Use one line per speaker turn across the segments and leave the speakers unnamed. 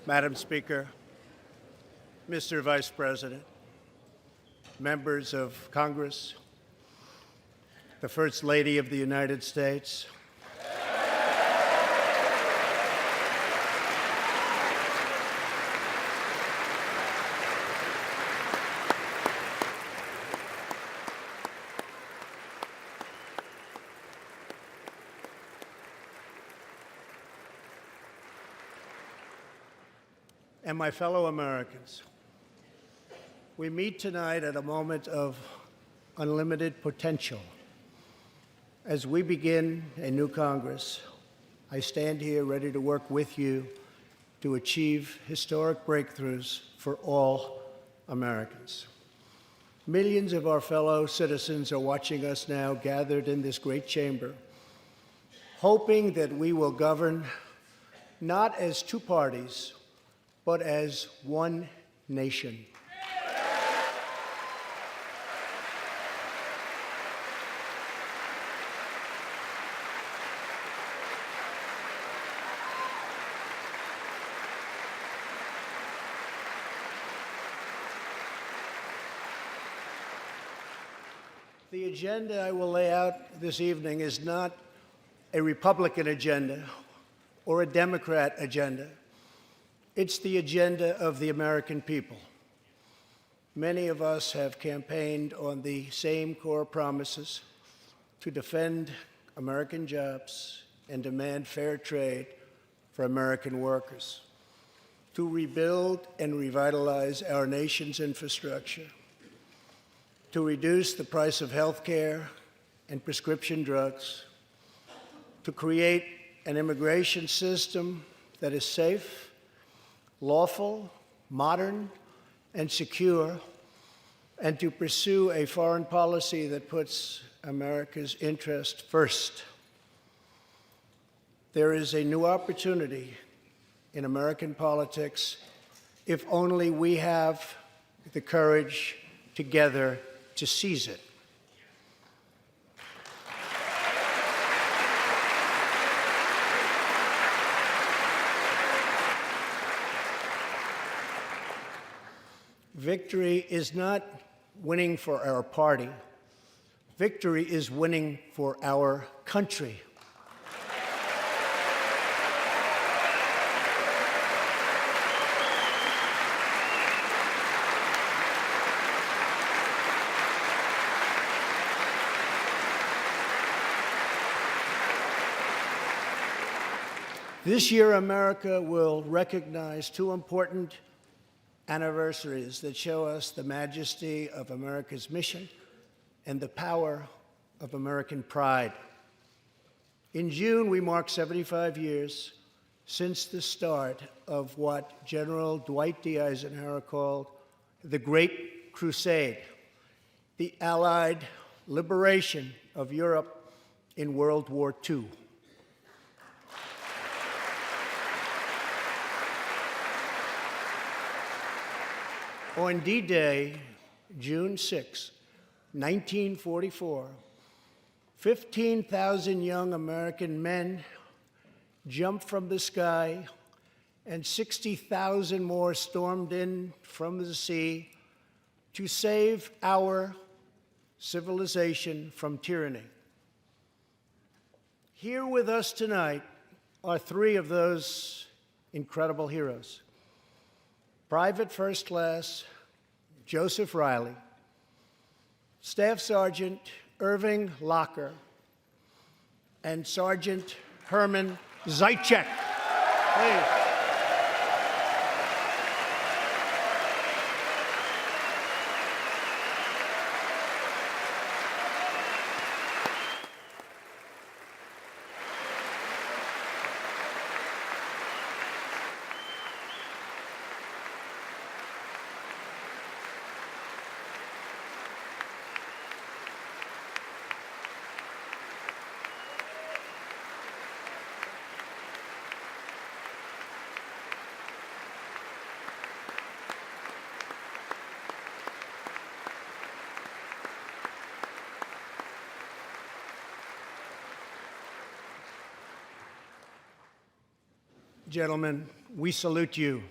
Madam Speaker, Mr. Vice President, members of Congress, the First Lady of the United States, and my fellow Americans. We meet tonight at a moment of unlimited potential. As we begin a new Congress, I stand here ready to work with you to achieve historic breakthroughs for all Americans. Millions of our fellow citizens are watching us now gathered in this great chamber, hoping that we will govern not as two parties, but as one nation. The agenda I will lay out this evening is not a Republican agenda or a Democrat agenda. It's the agenda of the American people. Many of us have campaigned on the same core promises to defend American jobs and demand fair trade for American workers, to rebuild and revitalize our nation's infrastructure, to reduce the price of health care and prescription drugs, to create an immigration system that is safe, lawful, modern, and secure, and to pursue a foreign policy that puts America's interest first. There is a new opportunity in American politics if only we have the courage together to seize it. Victory is not winning for our party. Victory is winning for our country. This year, America will recognize two important anniversaries that show us the majesty of America's mission and the power of American pride. In June, we mark 75 years since the start of what General Dwight D. Eisenhower called the Great Crusade, the Allied liberation of Europe in World War II. On D-Day, June 6, 1944, 15,000 young American men jumped from the sky, and 60,000 more stormed in from the sea to save our civilization from tyranny. Here with us tonight are three of those incredible heroes. Private First Class Joseph Riley, Staff Sergeant Irving Locker, and Sergeant Herman Zaitchik. Hey. Gentlemen, we salute you.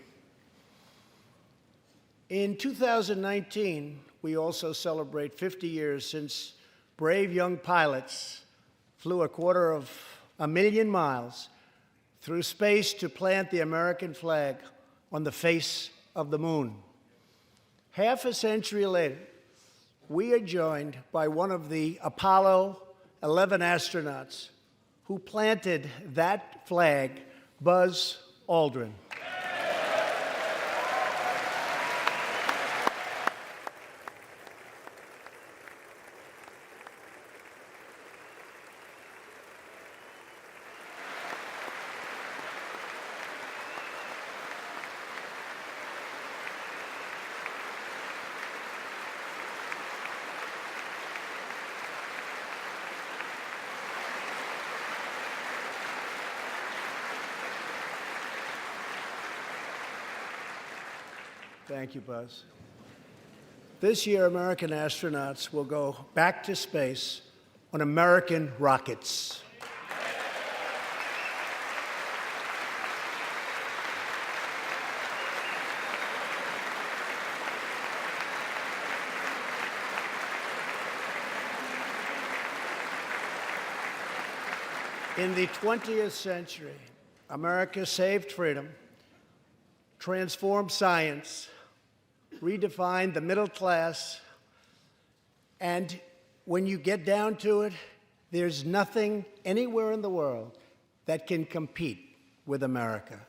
In 2019, we also celebrate 50 years since brave young pilots flew 250,000 miles through space to plant the American flag on the face of the moon. Half a century later, we are joined by one of the Apollo 11 astronauts who planted that flag, Buzz Aldrin. Thank you, Buzz. This year, American astronauts will go back to space on American rockets. In the 20th century, America saved freedom, transformed science, redefined the middle class, and when you get down to it, there's nothing anywhere in the world that can compete with America.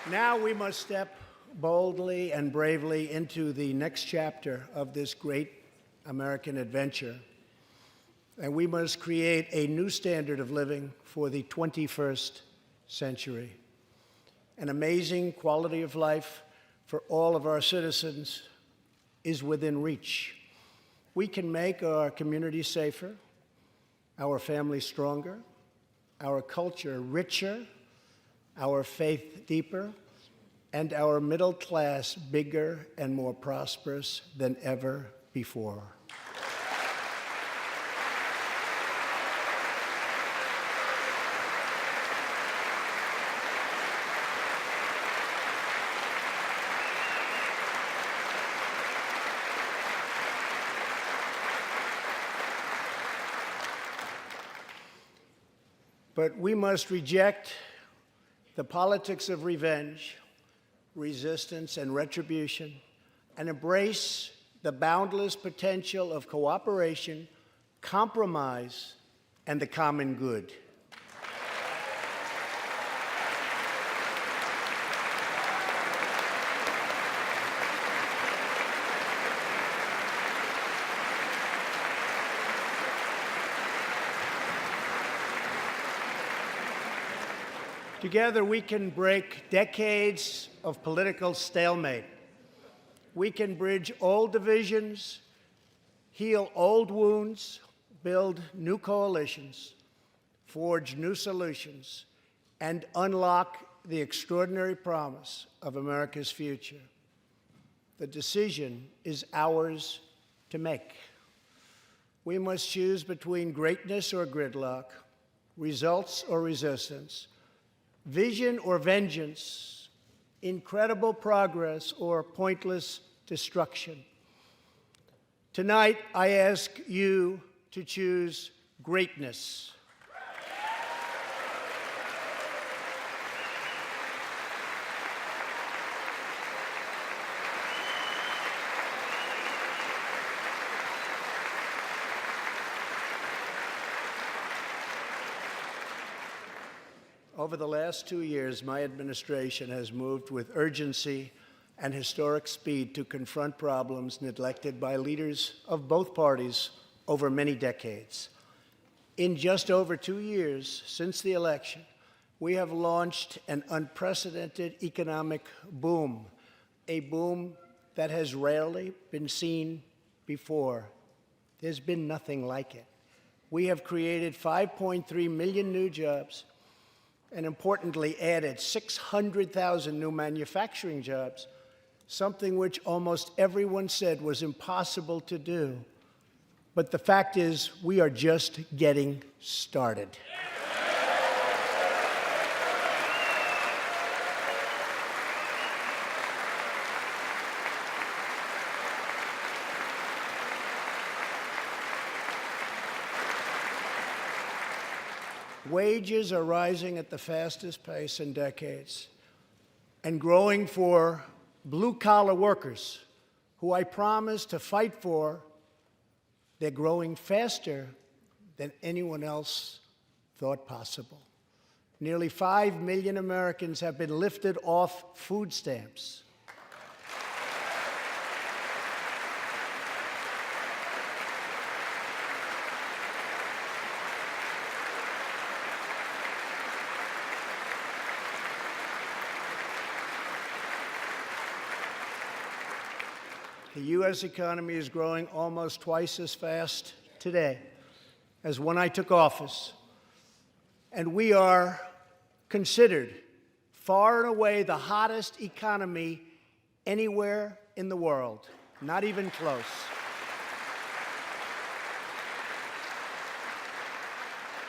Now we must step boldly and bravely into the next chapter of this great American adventure. And we must create a new standard of living for the 21st century. An amazing quality of life for all of our citizens is within reach. We can make our communities safer, our families stronger, our culture richer, our faith deeper, and our middle class bigger and more prosperous than ever before. But we must reject the politics of revenge, resistance, and retribution, and embrace the boundless potential of cooperation, compromise, and the common good. Together, we can break decades of political stalemate. We can bridge old divisions, heal old wounds, build new coalitions, forge new solutions, and unlock the extraordinary promise of America's future. The decision is ours to make. We must choose between greatness or gridlock, results or resistance, vision or vengeance, incredible progress or pointless destruction. Tonight, I ask you to choose greatness. Over the last 2 years, my administration has moved with urgency and historic speed to confront problems neglected by leaders of both parties over many decades. In just over 2 years since the election, we have launched an unprecedented economic boom, a boom that has rarely been seen before. There's been nothing like it. We have created 5.3 million new jobs, and importantly added 600,000 new manufacturing jobs something which almost everyone said was impossible to do. But the fact is, we are just getting started. Wages are rising at the fastest pace in decades and growing for blue-collar workers who I promised to fight for. They're growing faster than anyone else thought possible. Nearly 5 million Americans have been lifted off food stamps. The U.S. economy is growing almost twice as fast today as when I took office. And we are considered far and away the hottest economy anywhere in the world, not even close.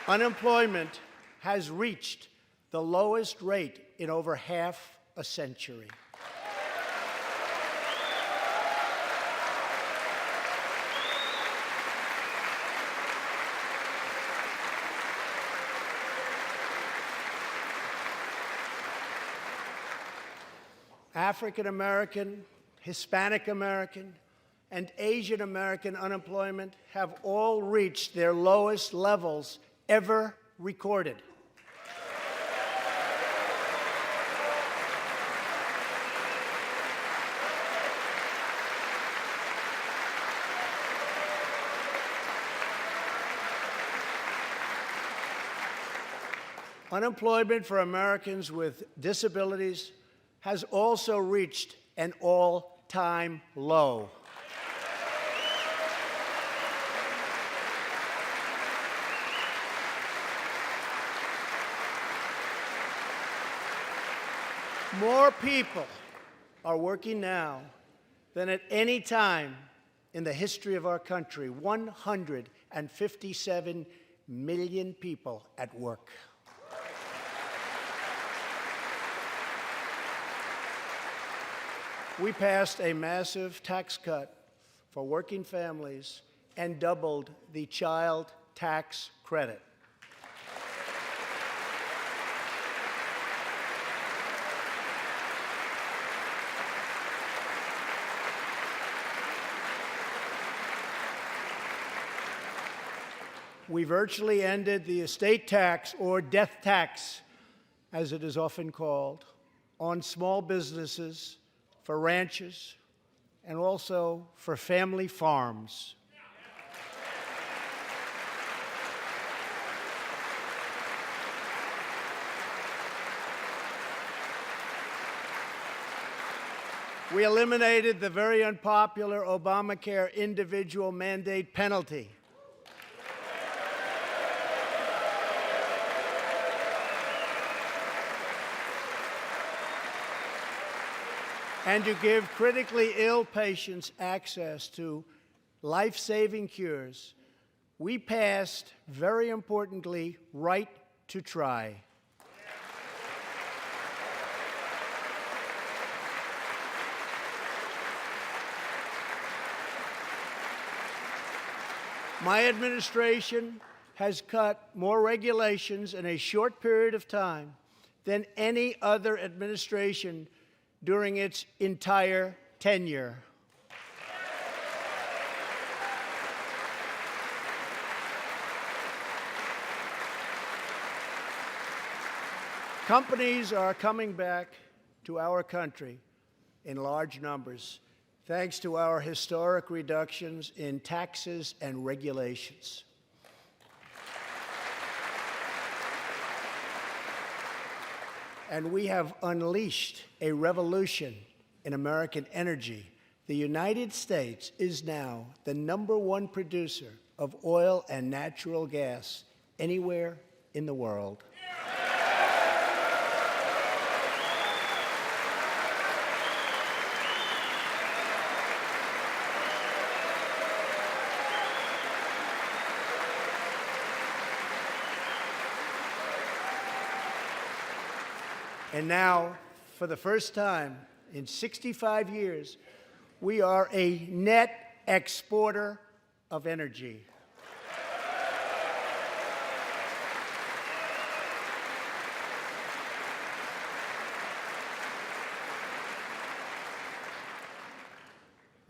Unemployment has reached the lowest rate in over half a century. African American, Hispanic American, and Asian American unemployment have all reached their lowest levels ever recorded. Unemployment for Americans with disabilities has also reached an all-time low. More people are working now than at any time in the history of our country. 157 million people at work. We passed a massive tax cut for working families and doubled the child tax credit. We virtually ended the estate tax, or death tax, as it is often called, on small businesses, for ranches, and also for family farms. We eliminated the very unpopular Obamacare individual mandate penalty. And to give critically ill patients access to life-saving cures, we passed, very importantly, right to try. My administration has cut more regulations in a short period of time than any other administration during its entire tenure. Companies are coming back to our country in large numbers, thanks to our historic reductions in taxes and regulations. And we have unleashed a revolution in American energy. The United States is now the #1 producer of oil and natural gas anywhere in the world. And now, for the first time in 65 years, we are a net exporter of energy.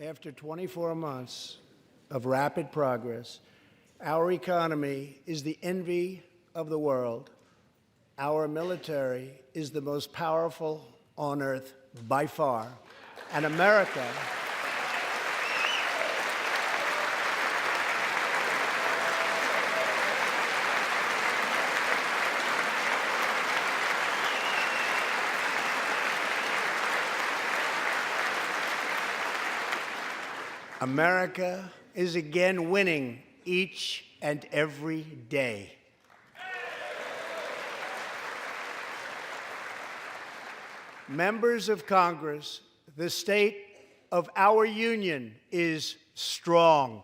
After 24 months of rapid progress, our economy is the envy of the world. Our military is the most powerful on earth by far. And America is again winning each and every day. Members of Congress, the state of our union is strong.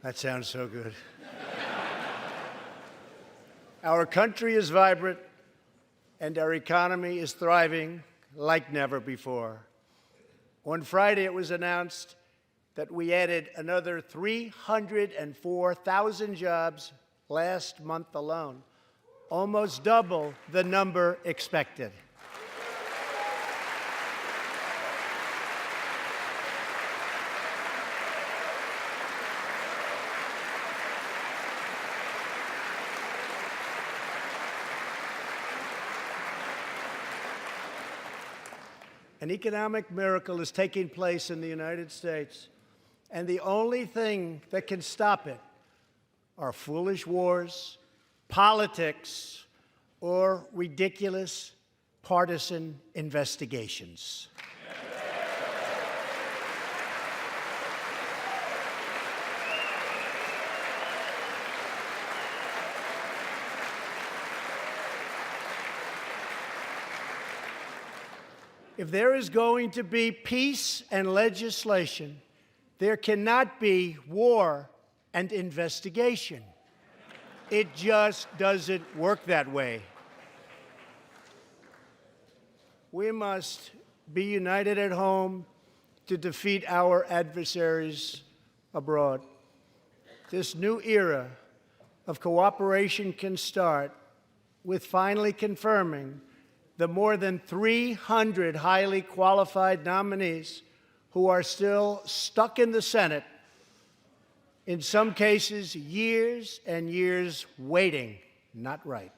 That sounds so good. Our country is vibrant, and our economy is thriving like never before. On Friday, it was announced that we added another 304,000 jobs last month alone, almost double the number expected. An economic miracle is taking place in the United States, and the only thing that can stop it are foolish wars, politics, or ridiculous partisan investigations. If there is going to be peace and legislation, there cannot be war and investigation. It just doesn't work that way. We must be united at home to defeat our adversaries abroad. This new era of cooperation can start with finally confirming the more than 300 highly qualified nominees who are still stuck in the Senate, in some cases years and years waiting. Not right.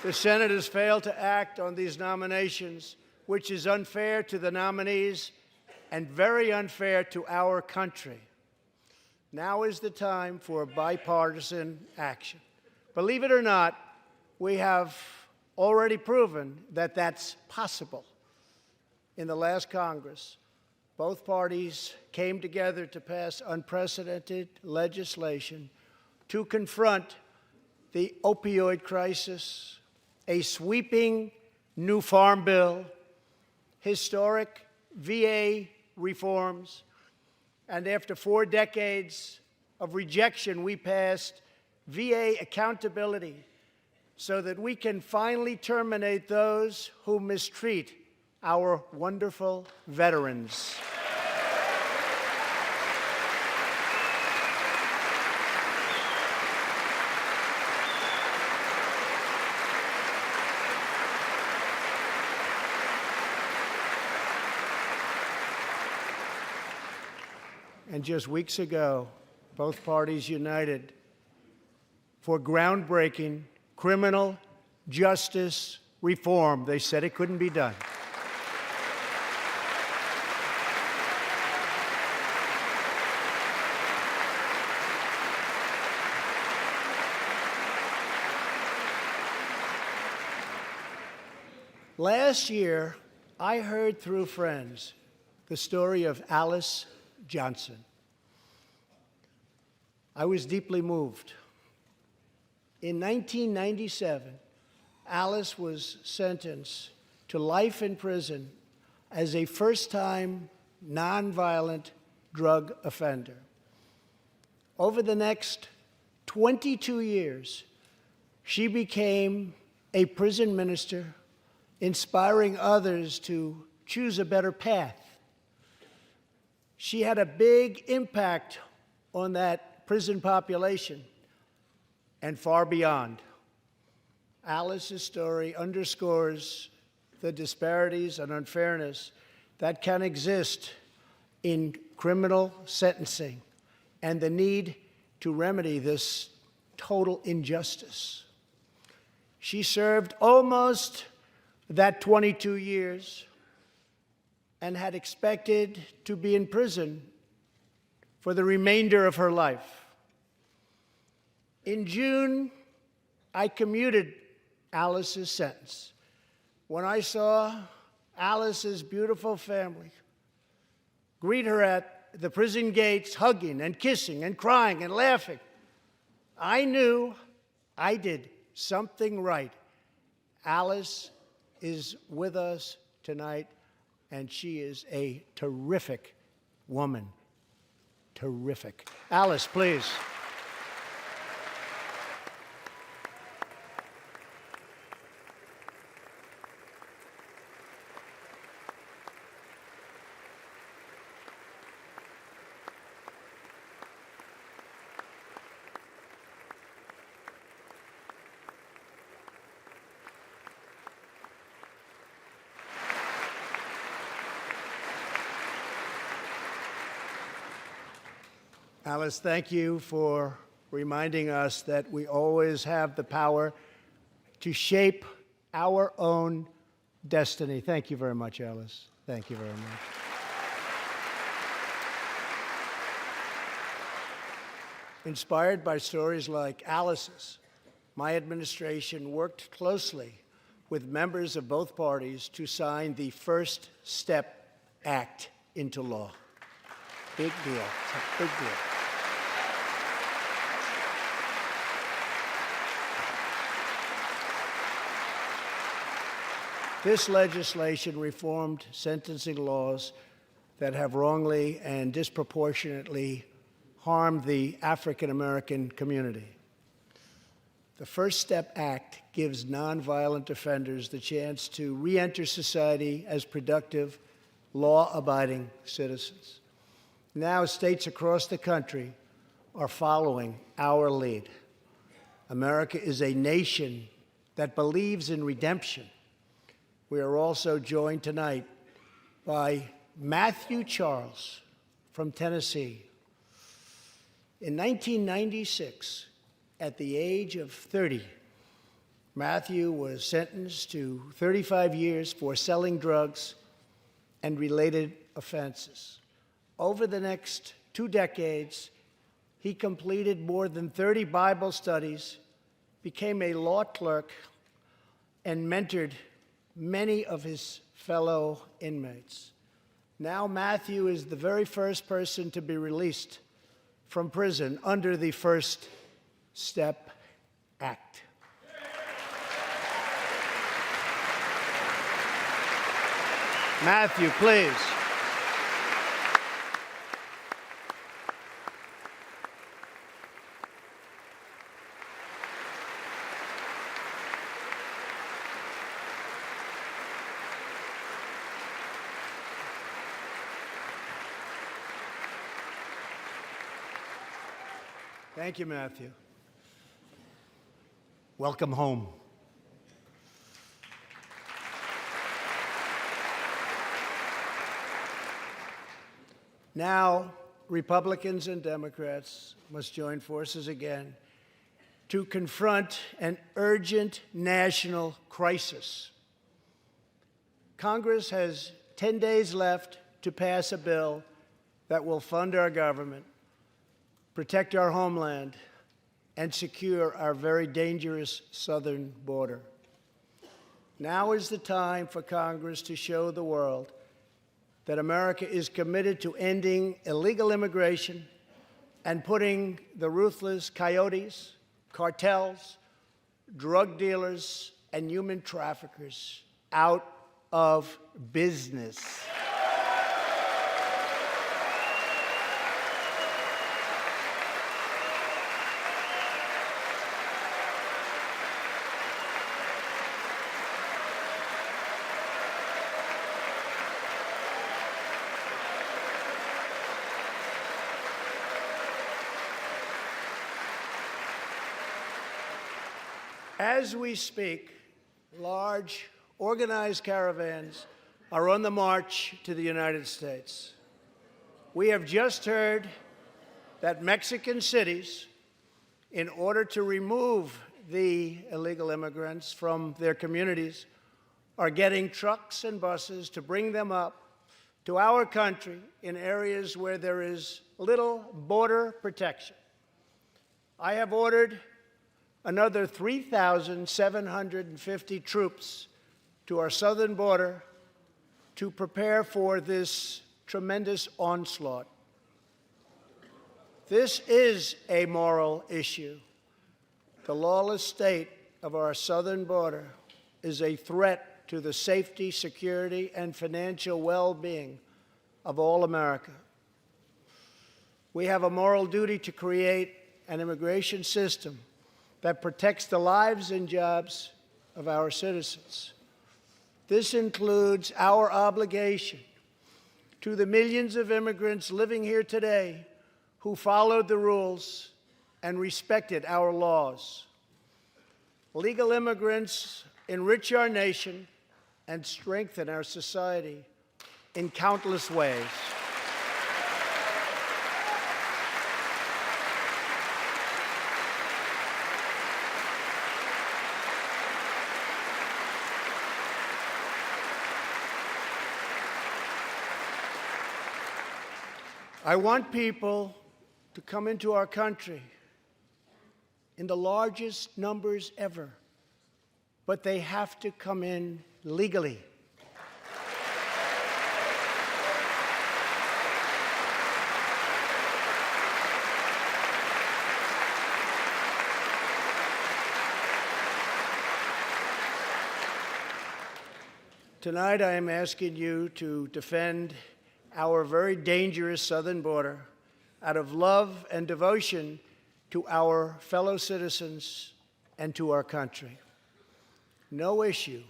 The Senate has failed to act on these nominations, which is unfair to the nominees and very unfair to our country. Now is the time for bipartisan action. Believe it or not, we have already proven that that's possible. In the last Congress, both parties came together to pass unprecedented legislation to confront the opioid crisis, a sweeping new farm bill, historic VA reforms, and after 4 decades of rejection, we passed VA accountability so that we can finally terminate those who mistreat our wonderful veterans. And just weeks ago, both parties united for groundbreaking criminal justice reform. They said it couldn't be done. Last year, I heard through friends the story of Alice Johnson. I was deeply moved. In 1997, Alice was sentenced to life in prison as a first-time nonviolent drug offender. Over the next 22 years, she became a prison minister, inspiring others to choose a better path. She had a big impact on that prison population and far beyond. Alice's story underscores the disparities and unfairness that can exist in criminal sentencing and the need to remedy this total injustice. She served almost that 22 years and had expected to be in prison for the remainder of her life. In June, I commuted Alice's sentence. When I saw Alice's beautiful family greet her at the prison gates, hugging and kissing and crying and laughing, I knew I did something right. Alice is with us tonight, and she is a terrific woman. Terrific. Alice, please. Alice, thank you for reminding us that we always have the power to shape our own destiny. Thank you very much, Alice. Thank you very much. Inspired by stories like Alice's, my administration worked closely with members of both parties to sign the First Step Act into law. Big deal. It's a big deal. This legislation reformed sentencing laws that have wrongly and disproportionately harmed the African American community. The First Step Act gives nonviolent offenders the chance to re-enter society as productive, law-abiding citizens. Now, states across the country are following our lead. America is a nation that believes in redemption. We are also joined tonight by Matthew Charles from Tennessee. In 1996, at the age of 30, Matthew was sentenced to 35 years for selling drugs and related offenses. Over the next 2 decades, he completed more than 30 Bible studies, became a law clerk, and mentored many of his fellow inmates. Now Matthew is the very first person to be released from prison under the First Step Act. Matthew, please. Thank you, Matthew. Welcome home. Now, Republicans and Democrats must join forces again to confront an urgent national crisis. Congress has 10 days left to pass a bill that will fund our government, protect our homeland, and secure our very dangerous southern border. Now is the time for Congress to show the world that America is committed to ending illegal immigration and putting the ruthless coyotes, cartels, drug dealers, and human traffickers out of business. As we speak, large, organized caravans are on the march to the United States. We have just heard that Mexican cities, in order to remove the illegal immigrants from their communities, are getting trucks and buses to bring them up to our country in areas where there is little border protection. I have ordered another 3,750 troops to our southern border to prepare for this tremendous onslaught. This is a moral issue. The lawless state of our southern border is a threat to the safety, security, and financial well-being of all America. We have a moral duty to create an immigration system that protects the lives and jobs of our citizens. This includes our obligation to the millions of immigrants living here today who followed the rules and respected our laws. Legal immigrants enrich our nation and strengthen our society in countless ways. I want people to come into our country in the largest numbers ever, but they have to come in legally. Tonight, I am asking you to defend our very dangerous southern border out of love and devotion to our fellow citizens and to our country. No issue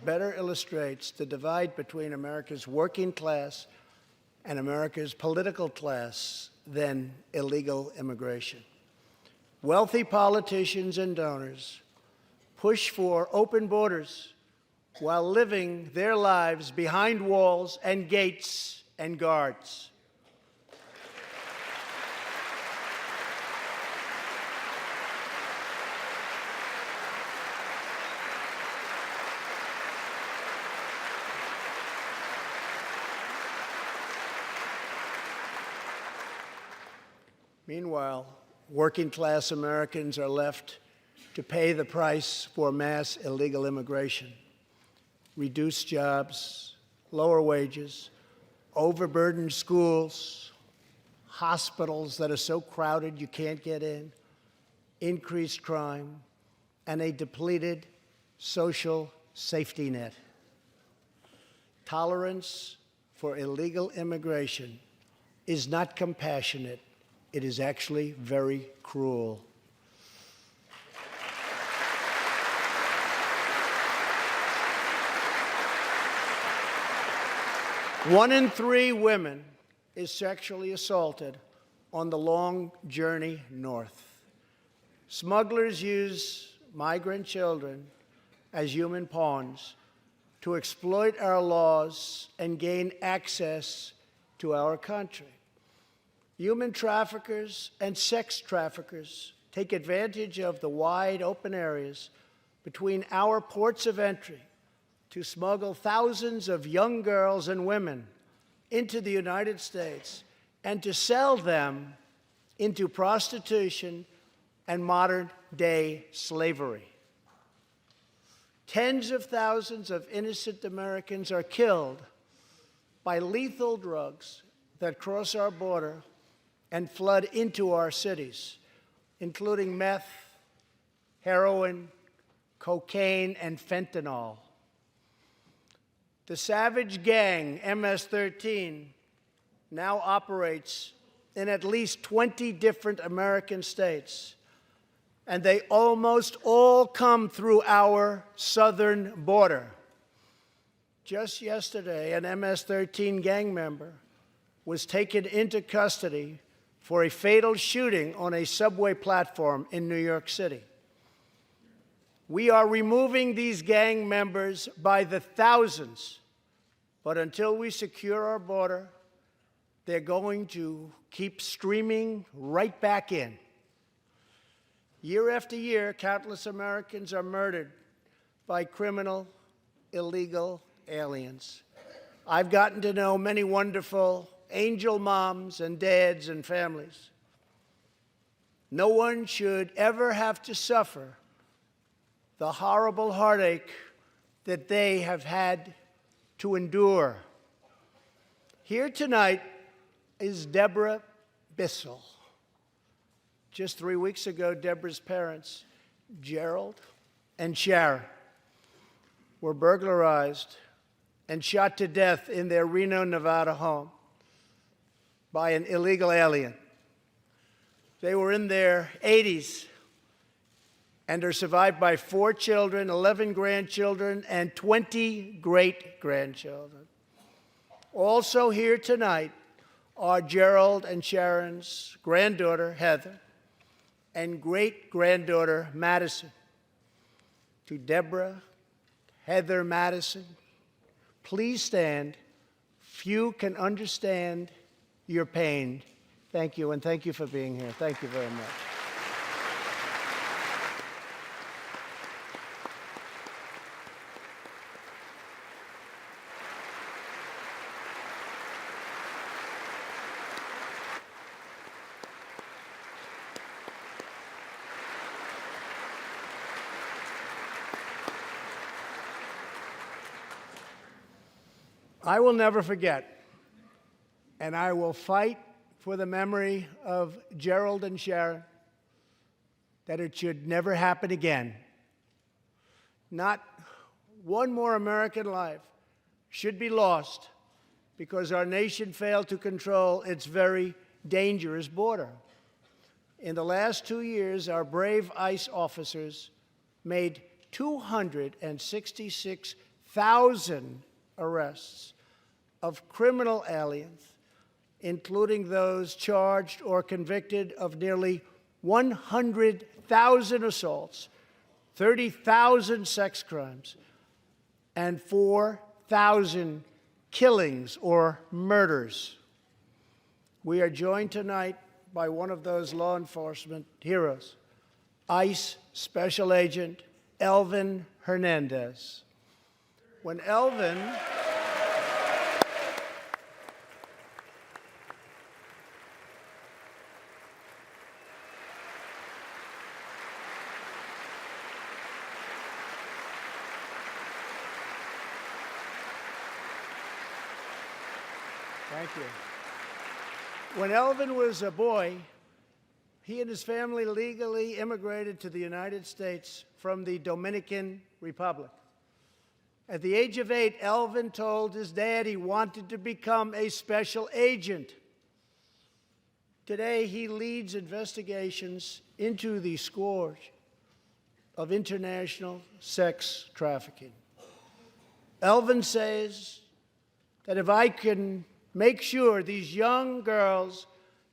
better illustrates the divide between America's working class and America's political class than illegal immigration. Wealthy politicians and donors push for open borders while living their lives behind walls and gates and guards. Meanwhile, working-class Americans are left to pay the price for mass illegal immigration. Reduced jobs, lower wages, overburdened schools, hospitals that are so crowded you can't get in, increased crime, and a depleted social safety net. Tolerance for illegal immigration is not compassionate. It is actually very cruel. One in 3 women is sexually assaulted on the long journey north. Smugglers use migrant children as human pawns to exploit our laws and gain access to our country. Human traffickers and sex traffickers take advantage of the wide open areas between our ports of entry to smuggle thousands of young girls and women into the United States and to sell them into prostitution and modern-day slavery. Tens of thousands of innocent Americans are killed by lethal drugs that cross our border and flood into our cities, including meth, heroin, cocaine, and fentanyl. The savage gang, MS-13, now operates in at least 20 different American states, and they almost all come through our southern border. Just yesterday, an MS-13 gang member was taken into custody for a fatal shooting on a subway platform in New York City. We are removing these gang members by the thousands, but until we secure our border, they're going to keep streaming right back in. Year after year, countless Americans are murdered by criminal, illegal aliens. I've gotten to know many wonderful angel moms and dads and families. No one should ever have to suffer the horrible heartache that they have had to endure. Here tonight is Deborah Bissell. Just 3 weeks ago, Deborah's parents, Gerald and Sharon, were burglarized and shot to death in their Reno, Nevada home by an illegal alien. They were in their 80s and are survived by 4 children, 11 grandchildren, and 20 great-grandchildren. Also here tonight are Gerald and Sharon's granddaughter, Heather, and great-granddaughter, Madison. To Deborah, Heather, Madison, please stand. Few can understand your pain. Thank you, and thank you for being here. Thank you very much. I will never forget, and I will fight for the memory of Gerald and Sharon, that it should never happen again. Not one more American life should be lost because our nation failed to control its very dangerous border. In the last 2 years, our brave ICE officers made 266,000 arrests of criminal aliens, including those charged or convicted of nearly 100,000 assaults, 30,000 sex crimes, and 4,000 killings or murders. We are joined tonight by one of those law enforcement heroes, ICE Special Agent Elvin Hernandez. When Elvin Thank you. When Elvin was a boy, he and his family legally immigrated to the United States from the Dominican Republic. At the age of 8, Elvin told his dad he wanted to become a special agent. Today, he leads investigations into the scourge of international sex trafficking. Elvin says that if I can make sure these young girls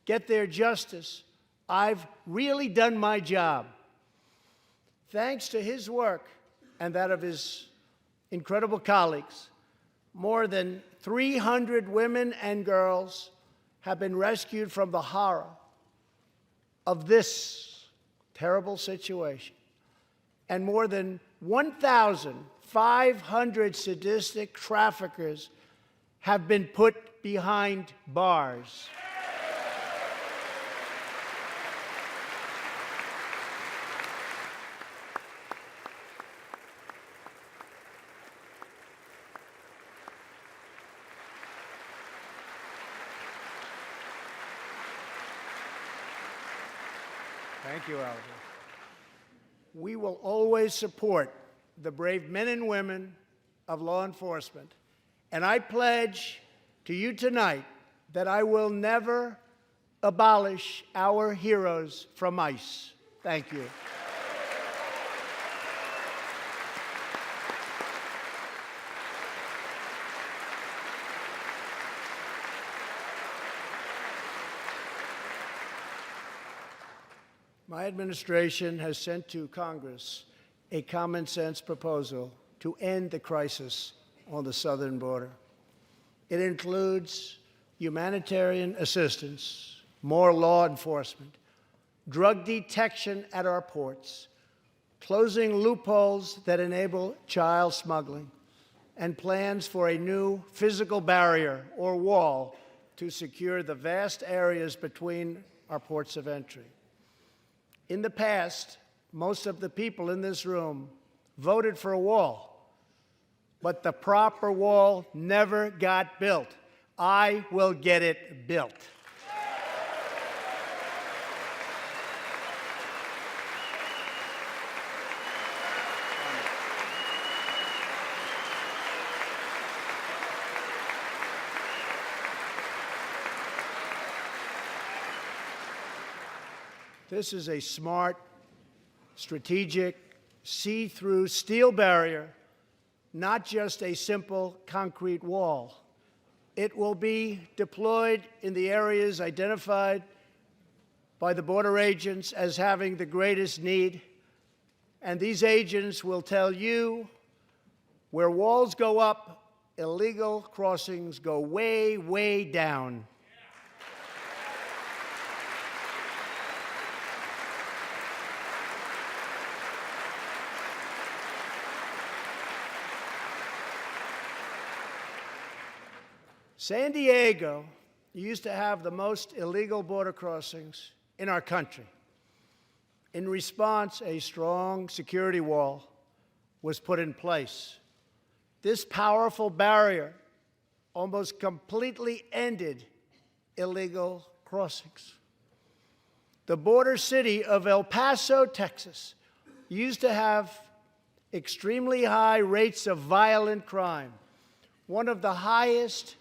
get their justice, I've really done my job. Thanks to his work and that of his incredible colleagues, more than 300 women and girls have been rescued from the horror of this terrible situation. And more than 1,500 sadistic traffickers have been put behind bars. Thank you, Alvin. We will always support the brave men and women of law enforcement, and I pledge to you tonight that I will never abolish our heroes from ICE. Thank you. My administration has sent to Congress a common-sense proposal to end the crisis on the southern border. It includes humanitarian assistance, more law enforcement, drug detection at our ports, closing loopholes that enable child smuggling, and plans for a new physical barrier or wall to secure the vast areas between our ports of entry. In the past, most of the people in this room voted for a wall, but the proper wall never got built. I will get it built. This is a smart, strategic, see-through steel barrier, not just a simple concrete wall. It will be deployed in the areas identified by the border agents as having the greatest need, and these agents will tell you where walls go up, illegal crossings go way, way down. San Diego used to have the most illegal border crossings in our country. In response, a strong security wall was put in place. This powerful barrier almost completely ended illegal crossings. The border city of El Paso, Texas, used to have extremely high rates of violent crime, one of the highest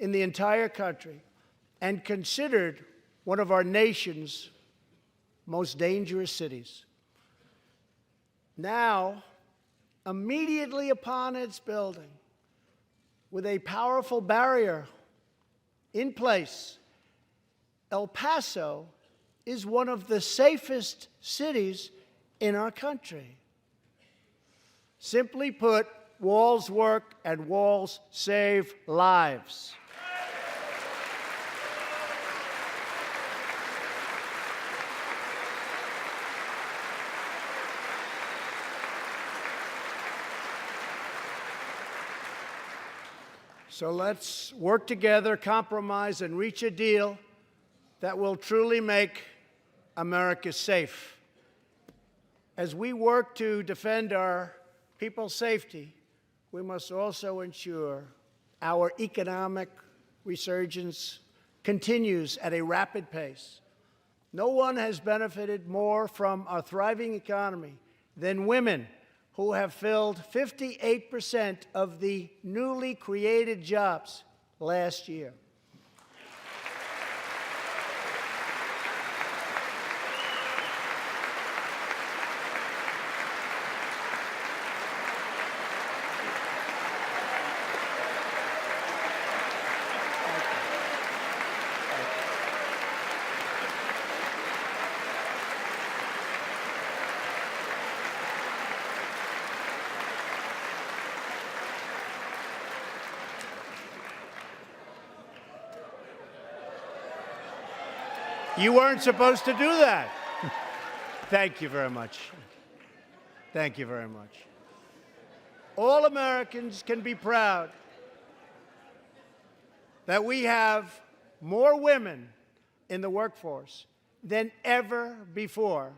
in the entire country, and considered one of our nation's most dangerous cities. Now, immediately upon its building, with a powerful barrier in place, El Paso is one of the safest cities in our country. Simply put, walls work and walls save lives. So let's work together, compromise, and reach a deal that will truly make America safe. As we work to defend our people's safety, we must also ensure our economic resurgence continues at a rapid pace. No one has benefited more from our thriving economy than women, who have filled 58% of the newly created jobs last year. You weren't supposed to do that. Thank you very much. Thank you very much. All Americans can be proud that we have more women in the workforce than ever before.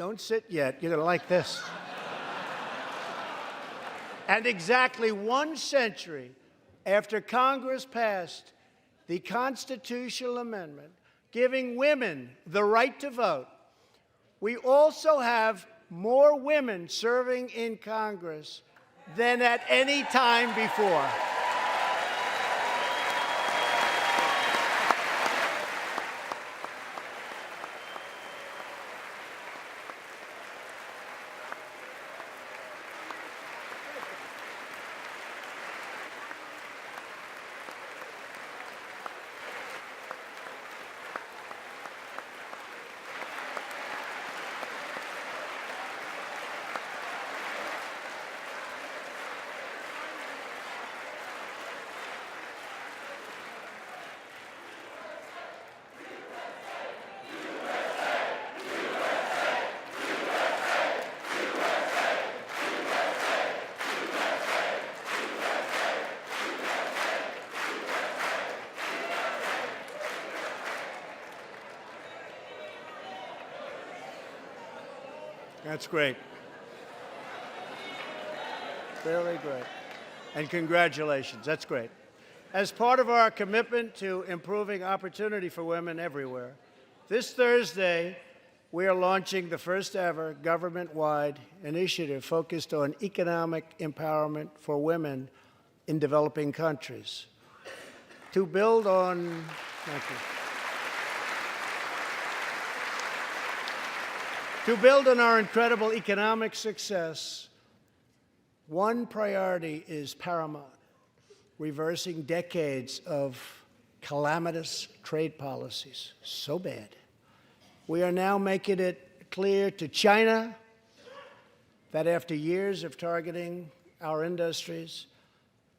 Don't sit yet. You're going to like this. And exactly 1 century after Congress passed the constitutional amendment giving women the right to vote, we also have more women serving in Congress than at any time before. That's great. Very great. And congratulations. That's great. As part of our commitment to improving opportunity for women everywhere, this Thursday, we are launching the first ever government-wide initiative focused on economic empowerment for women in developing countries. To build on, thank you. To build on our incredible economic success, one priority is paramount: reversing decades of calamitous trade policies. So bad. We are now making it clear to China that after years of targeting our industries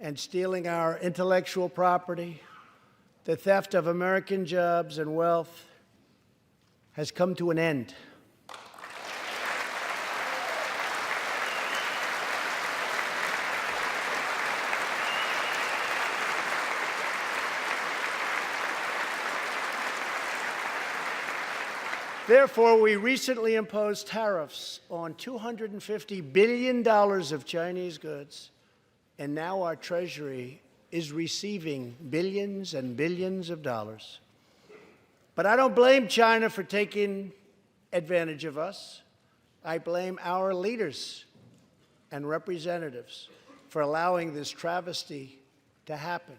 and stealing our intellectual property, the theft of American jobs and wealth has come to an end. Therefore, we recently imposed tariffs on $250 billion of Chinese goods, and now our Treasury is receiving billions and billions of dollars. But I don't blame China for taking advantage of us. I blame our leaders and representatives for allowing this travesty to happen.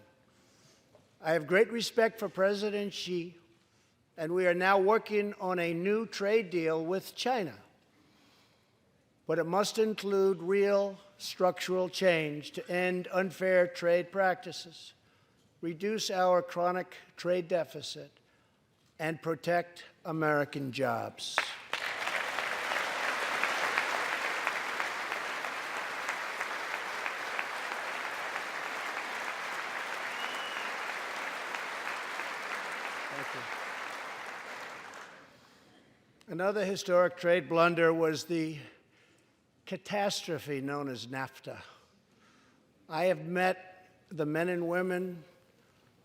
I have great respect for President Xi, and we are now working on a new trade deal with China. But it must include real structural change to end unfair trade practices, reduce our chronic trade deficit, and protect American jobs. Thank you. Another historic trade blunder was the catastrophe known as NAFTA. I have met the men and women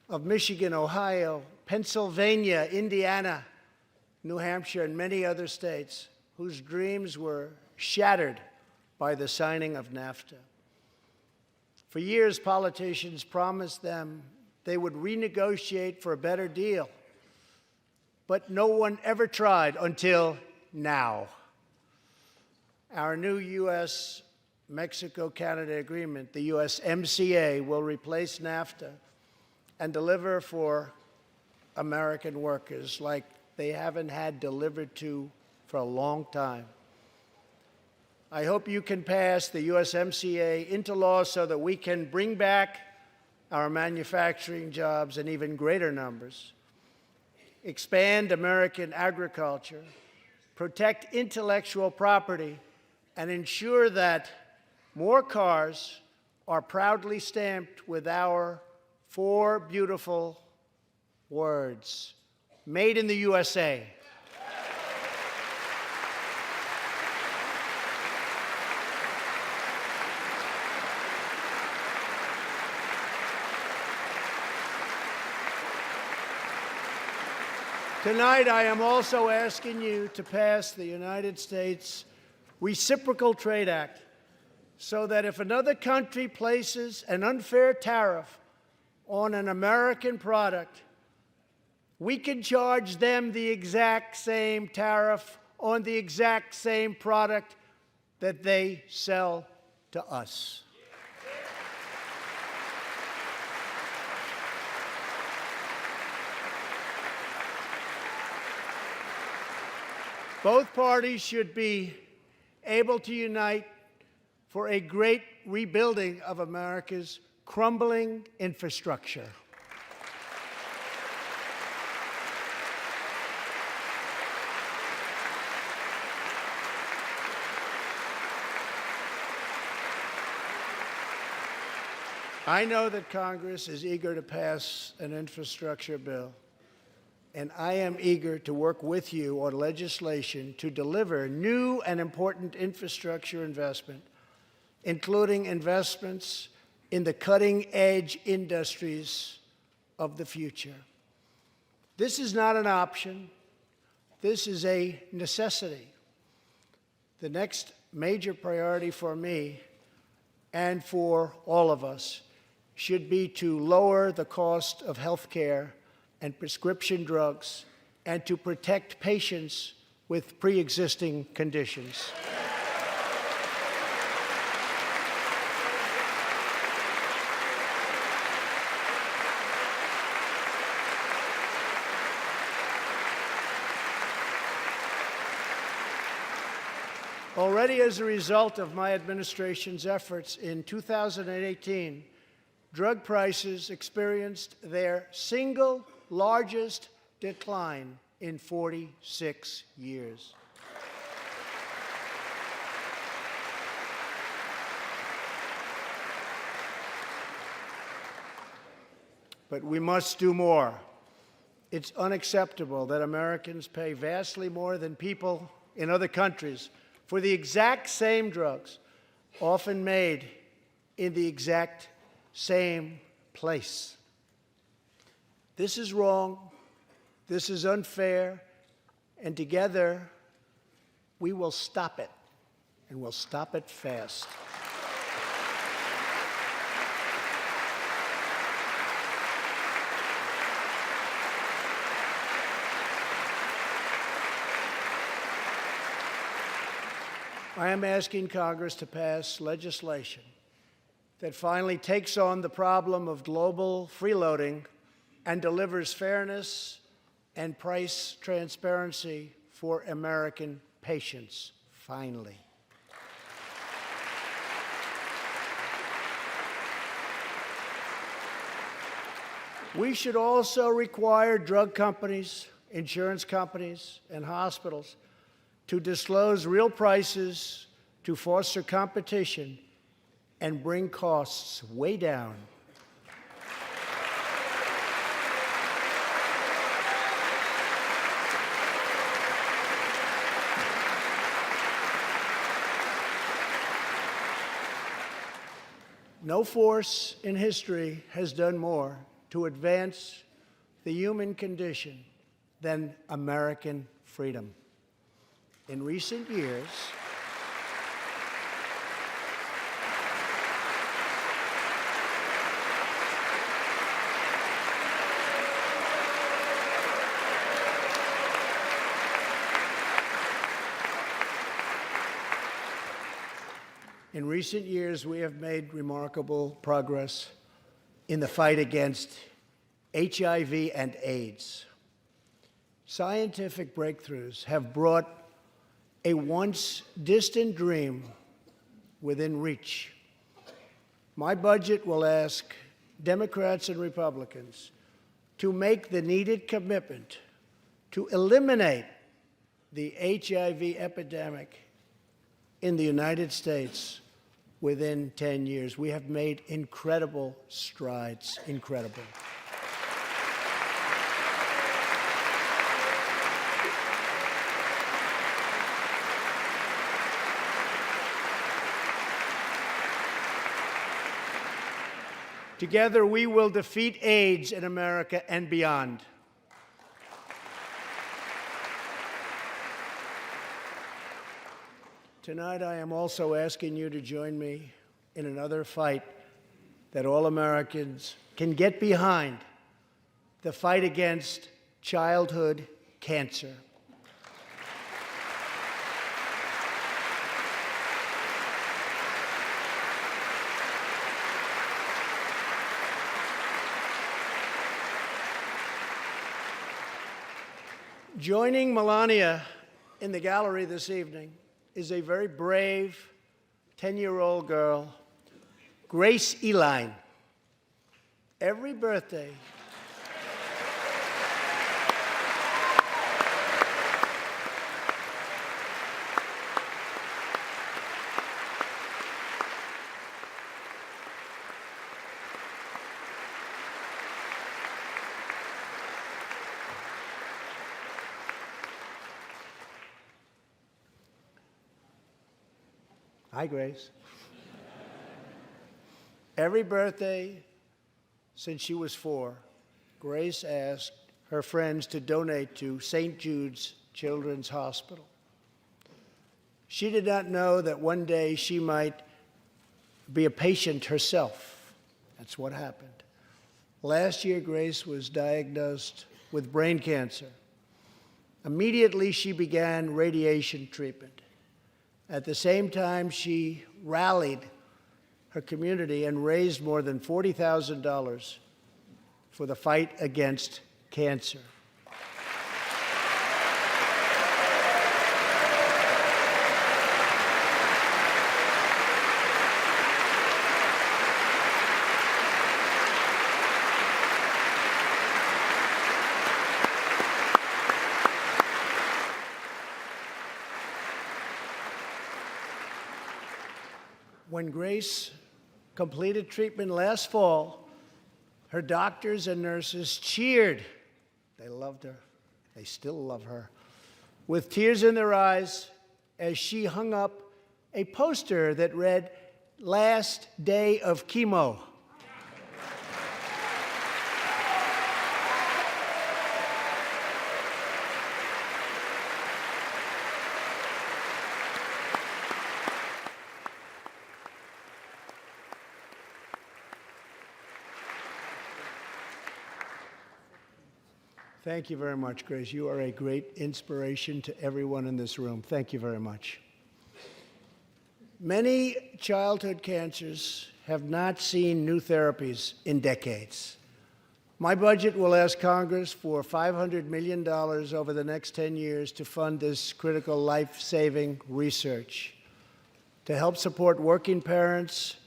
of Michigan, Ohio, Pennsylvania, Indiana, New Hampshire, and many other states whose dreams were shattered by the signing of NAFTA. For years, politicians promised them they would renegotiate for a better deal, but no one ever tried until now. Our new U.S.-Mexico-Canada agreement, the USMCA, will replace NAFTA and deliver for American workers like they haven't had delivered to for a long time. I hope you can pass the USMCA into law so that we can bring back our manufacturing jobs in even greater numbers, expand American agriculture, protect intellectual property, and ensure that more cars are proudly stamped with our 4 beautiful words: Made in the USA. Tonight, I am also asking you to pass the United States Reciprocal Trade Act so that if another country places an unfair tariff on an American product, we can charge them the exact same tariff on the exact same product that they sell to us. Both parties should be able to unite for a great rebuilding of America's crumbling infrastructure. I know that Congress is eager to pass an infrastructure bill, and I am eager to work with you on legislation to deliver new and important infrastructure investment, including investments in the cutting-edge industries of the future. This is not an option. This is a necessity. The next major priority for me and for all of us should be to lower the cost of health care and prescription drugs, and to protect patients with pre-existing conditions. Already as a result of my administration's efforts in 2018, drug prices experienced their single largest decline in 46 years. But we must do more. It's unacceptable that Americans pay vastly more than people in other countries for the exact same drugs, often made in the exact same place. This is wrong, this is unfair, and together we will stop it, and we'll stop it fast. I am asking Congress to pass legislation that finally takes on the problem of global freeloading and delivers fairness and price transparency for American patients, finally. We should also require drug companies, insurance companies, and hospitals to disclose real prices to foster competition and bring costs way down. No force in history has done more to advance the human condition than American freedom. In recent years, we have made remarkable progress in the fight against HIV and AIDS. Scientific breakthroughs have brought a once distant dream within reach. My budget will ask Democrats and Republicans to make the needed commitment to eliminate the HIV epidemic in the United States within 10 years. We have made incredible strides, incredible. Together, we will defeat AIDS in America and beyond. Tonight, I am also asking you to join me in another fight that all Americans can get behind, the fight against childhood cancer. Joining Melania in the gallery this evening is a very brave 10-year-old girl, Grace Eline. Every birthday, hi, Grace. Every birthday since she was 4, Grace asked her friends to donate to St. Jude's Children's Hospital. She did not know that one day she might be a patient herself. That's what happened. Last year, Grace was diagnosed with brain cancer. Immediately, she began radiation treatment. At the same time, she rallied her community and raised more than $40,000 for the fight against cancer. When Grace completed treatment last fall, her doctors and nurses cheered. They loved her. They still love her. With tears in their eyes as she hung up a poster that read, "Last day of chemo." Thank you very much, Grace. You are a great inspiration to everyone in this room. Thank you very much. Many childhood cancers have not seen new therapies in decades. My budget will ask Congress for $500 million over the next 10 years to fund this critical life-saving research. To help support working parents,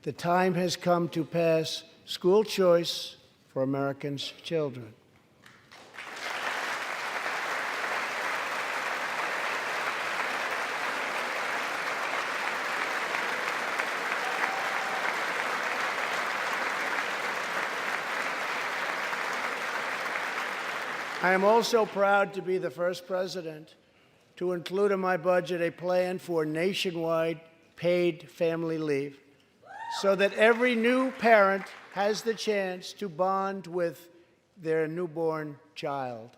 the time has come to pass school choice for Americans' children. I am also proud to be the first president to include in my budget a plan for nationwide paid family leave so that every new parent has the chance to bond with their newborn child.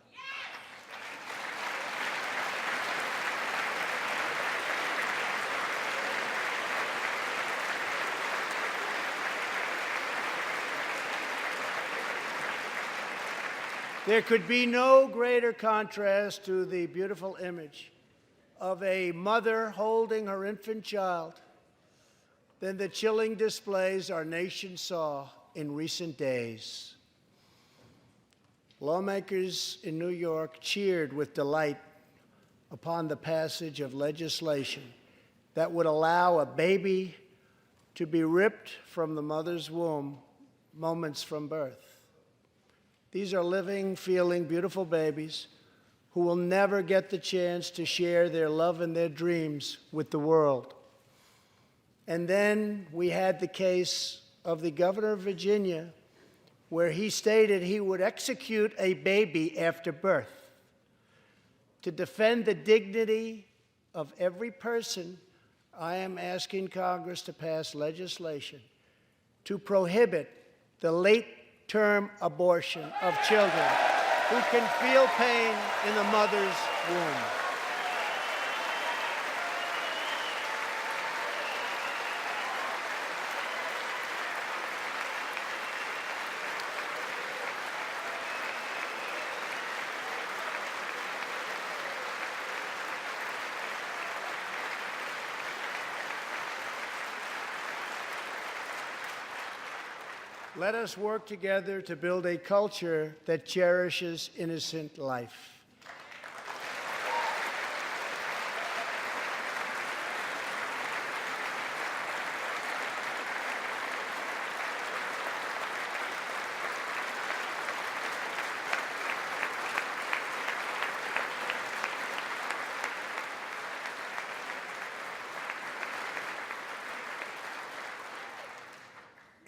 There could be no greater contrast to the beautiful image of a mother holding her infant child than the chilling displays our nation saw in recent days. Lawmakers in New York cheered with delight upon the passage of legislation that would allow a baby to be ripped from the mother's womb moments from birth. These are living, feeling, beautiful babies who will never get the chance to share their love and their dreams with the world. And then we had the case of the governor of Virginia, where he stated he would execute a baby after birth. To defend the dignity of every person, I am asking Congress to pass legislation to prohibit the late-term abortion of children who can feel pain in the mother's womb. Let us work together to build a culture that cherishes innocent life.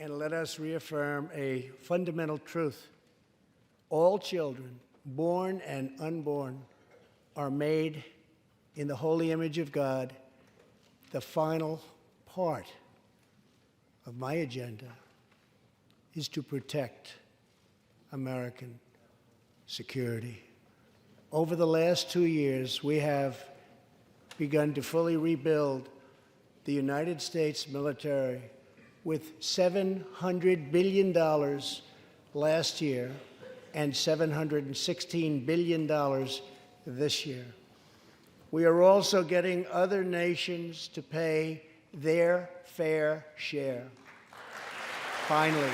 And let us reaffirm a fundamental truth. All children, born and unborn, are made in the holy image of God. The final part of my agenda is to protect American security. Over the last 2 years, we have begun to fully rebuild the United States military with $700 billion last year and $716 billion this year. We are also getting other nations to pay their fair share. Finally.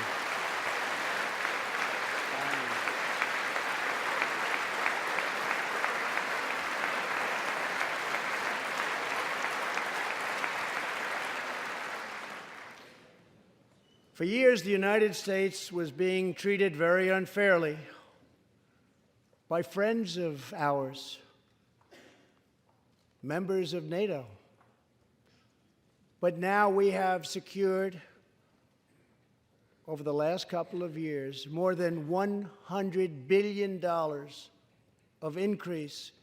For years, the United States was being treated very unfairly by friends of ours, members of NATO. But now we have secured, over the last couple of years, more than $100 billion of increase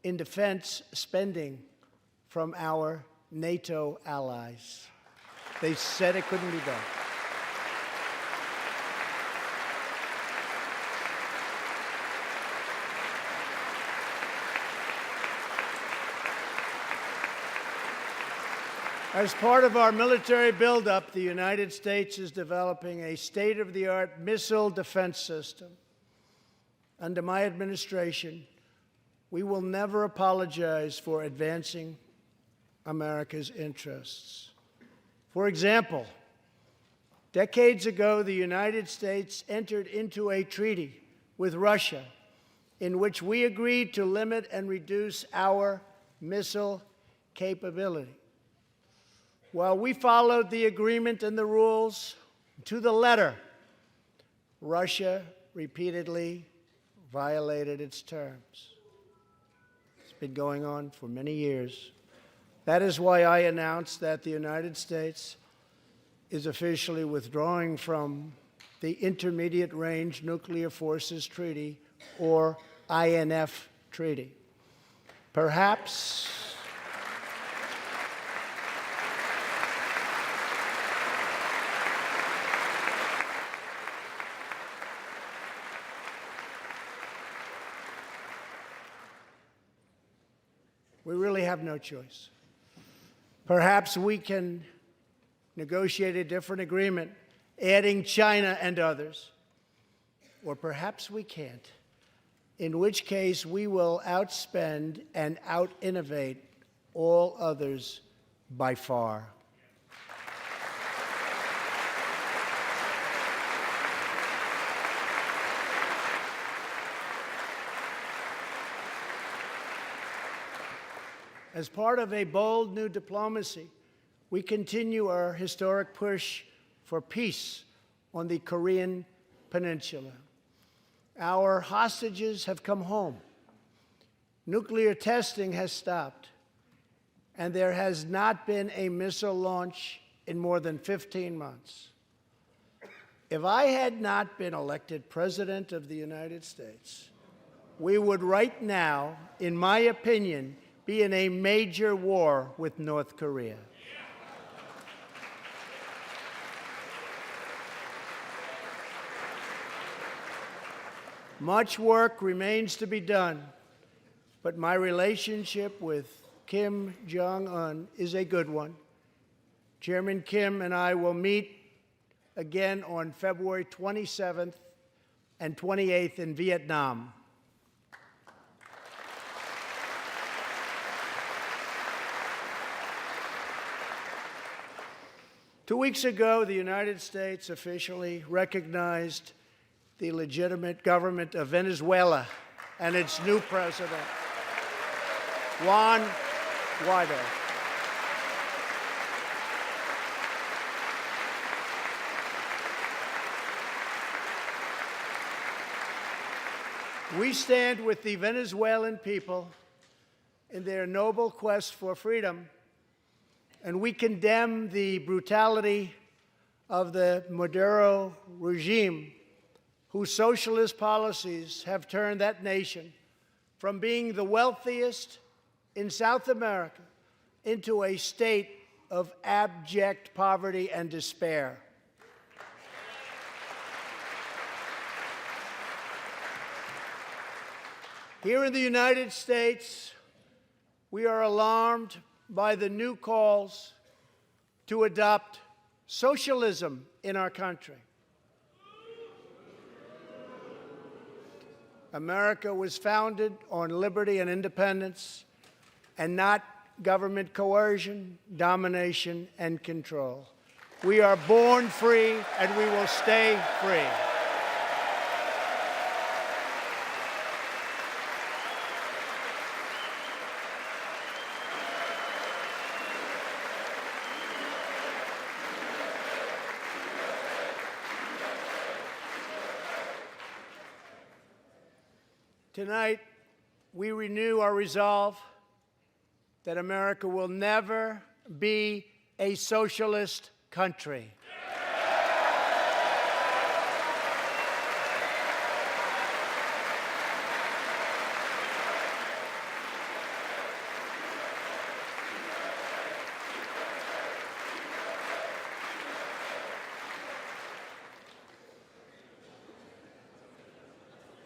in defense spending from our NATO allies. They said it couldn't be done. As part of our military buildup, the United States is developing a state-of-the-art missile defense system. Under my administration, we will never apologize for advancing America's interests. For example, decades ago, the United States entered into a treaty with Russia in which we agreed to limit and reduce our missile capability. While we followed the agreement and the rules to the letter, Russia repeatedly violated its terms. It's been going on for many years. That is why I announced that the United States is officially withdrawing from the Intermediate Range Nuclear Forces Treaty, or INF Treaty. Perhaps we really have no choice. Perhaps we can negotiate a different agreement, adding China and others. Or perhaps we can't, in which case we will outspend and out-innovate all others by far. As part of a bold new diplomacy, we continue our historic push for peace on the Korean Peninsula. Our hostages have come home. Nuclear testing has stopped, and there has not been a missile launch in more than 15 months. If I had not been elected President of the United States, we would right now, in my opinion, be in a major war with North Korea. Much work remains to be done, but my relationship with Kim Jong-un is a good one. Chairman Kim and I will meet again on February 27th and 28th in Vietnam. 2 weeks ago, the United States officially recognized the legitimate government of Venezuela and its new president, Juan Guaido. We stand with the Venezuelan people in their noble quest for freedom, and we condemn the brutality of the Maduro regime, whose socialist policies have turned that nation from being the wealthiest in South America into a state of abject poverty and despair. Here in the United States, we are alarmed by the new calls to adopt socialism in our country. America was founded on liberty and independence, and not government coercion, domination, and control. We are born free, and we will stay free. Tonight, we renew our resolve that America will never be a socialist country.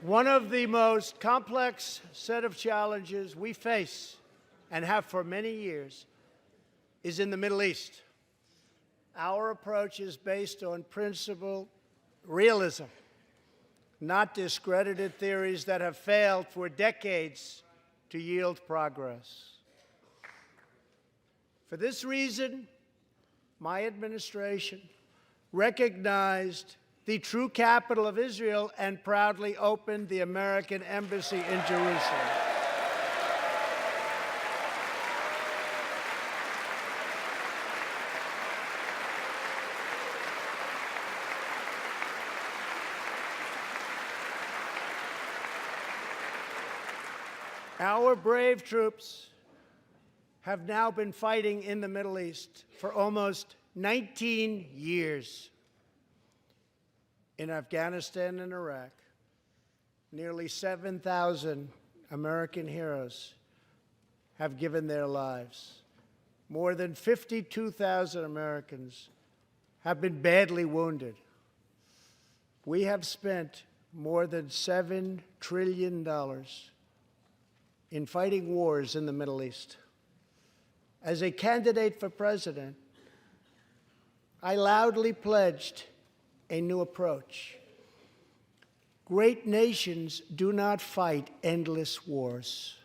One of the most complex set of challenges we face, and have for many years, is in the Middle East. Our approach is based on principled realism, not discredited theories that have failed for decades to yield progress. For this reason, my administration recognized the true capital of Israel and proudly opened the American embassy in Jerusalem. Our brave troops have now been fighting in the Middle East for almost 19 years. In Afghanistan and Iraq, nearly 7,000 American heroes have given their lives. More than 52,000 Americans have been badly wounded. We have spent more than $7 trillion in fighting wars in the Middle East. As a candidate for president, I loudly pledged a new approach. Great nations do not fight endless wars.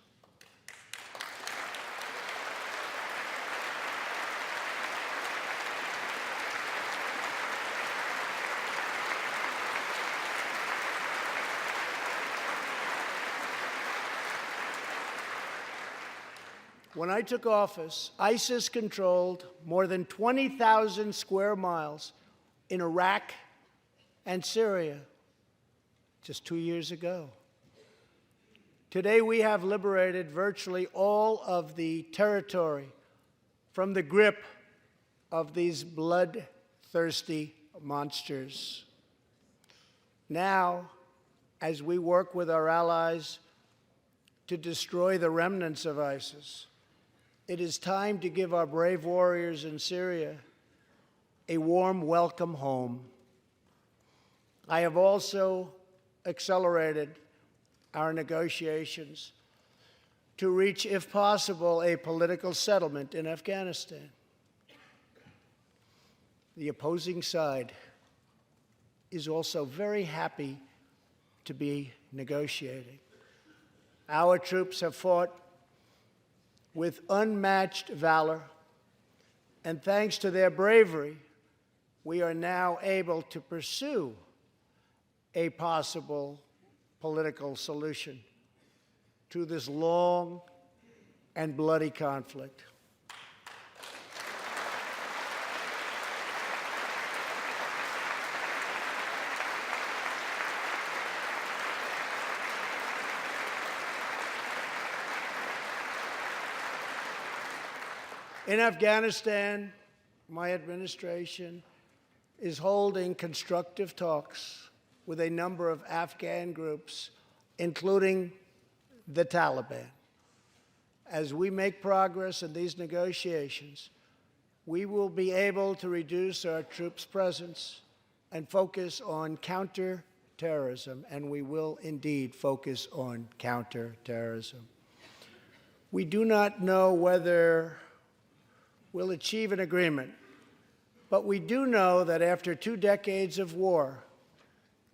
When I took office, ISIS controlled more than 20,000 square miles in Iraq and Syria just 2 years ago. Today, we have liberated virtually all of the territory from the grip of these bloodthirsty monsters. Now, as we work with our allies to destroy the remnants of ISIS, it is time to give our brave warriors in Syria a warm welcome home. I have also accelerated our negotiations to reach, if possible, a political settlement in Afghanistan. The opposing side is also very happy to be negotiating. Our troops have fought with unmatched valor, and thanks to their bravery, we are now able to pursue a possible political solution to this long and bloody conflict. In Afghanistan, my administration is holding constructive talks with a number of Afghan groups, including the Taliban. As we make progress in these negotiations, we will be able to reduce our troops' presence and focus on counterterrorism, and we will indeed focus on counterterrorism. We do not know whether we'll achieve an agreement, but we do know that after 2 decades of war,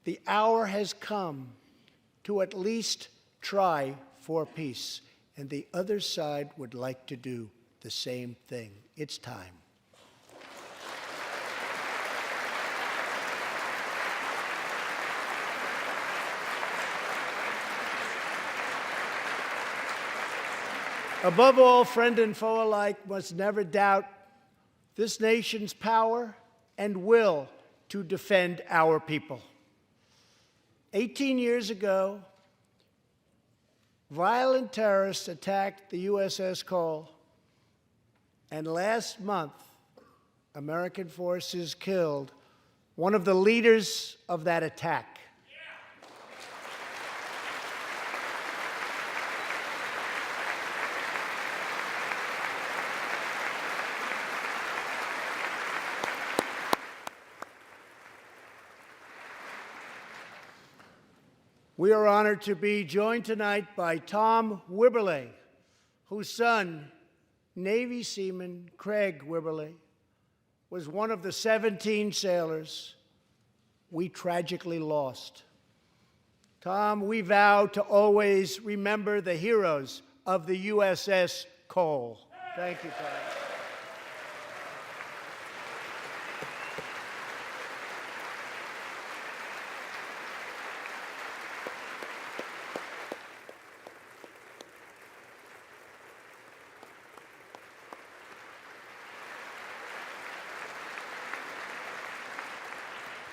the hour has come to at least try for peace, and the other side would like to do the same thing. It's time. Above all, friend and foe alike must never doubt this nation's power and will to defend our people. 18 years ago, violent terrorists attacked the USS Cole, and last month, American forces killed one of the leaders of that attack. We are honored to be joined tonight by Tom Wibberley, whose son, Navy seaman Craig Wibberley, was one of the 17 sailors we tragically lost. Tom, we vow to always remember the heroes of the USS Cole. Thank you, Tom.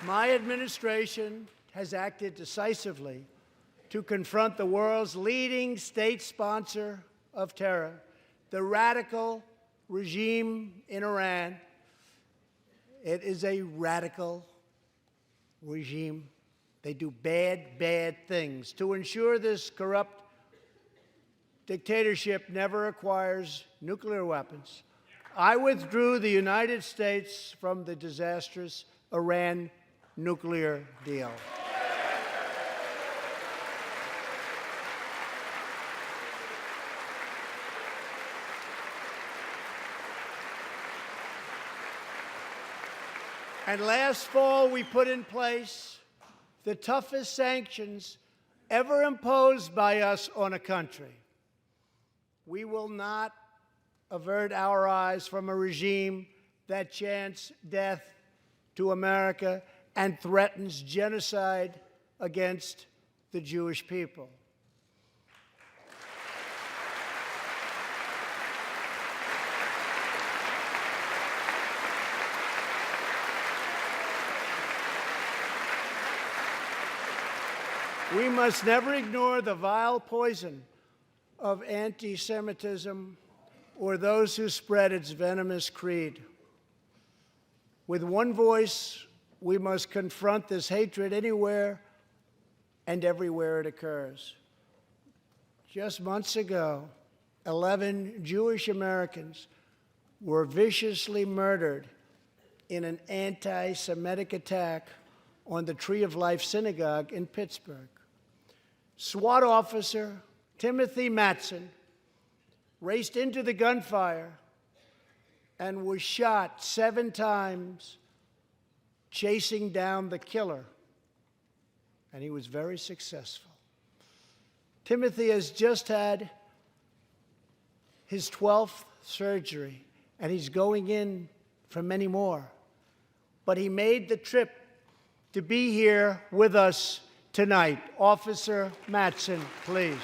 My administration has acted decisively to confront the world's leading state sponsor of terror, the radical regime in Iran. It is a radical regime. They do bad, bad things. To ensure this corrupt dictatorship never acquires nuclear weapons, I withdrew the United States from the disastrous Iran nuclear deal. And last fall, we put in place the toughest sanctions ever imposed by us on a country. We will not avert our eyes from a regime that chants death to America and threatens genocide against the Jewish people. We must never ignore the vile poison of anti-Semitism or those who spread its venomous creed. With one voice, we must confront this hatred anywhere and everywhere it occurs. Just months ago, 11 Jewish Americans were viciously murdered in an anti-Semitic attack on the Tree of Life Synagogue in Pittsburgh. SWAT officer Timothy Matson raced into the gunfire and was shot 7 times chasing down the killer, and he was very successful. Timothy has just had his 12th surgery, and he's going in for many more. but he made the trip to be here with us tonight. Officer Mattson, please.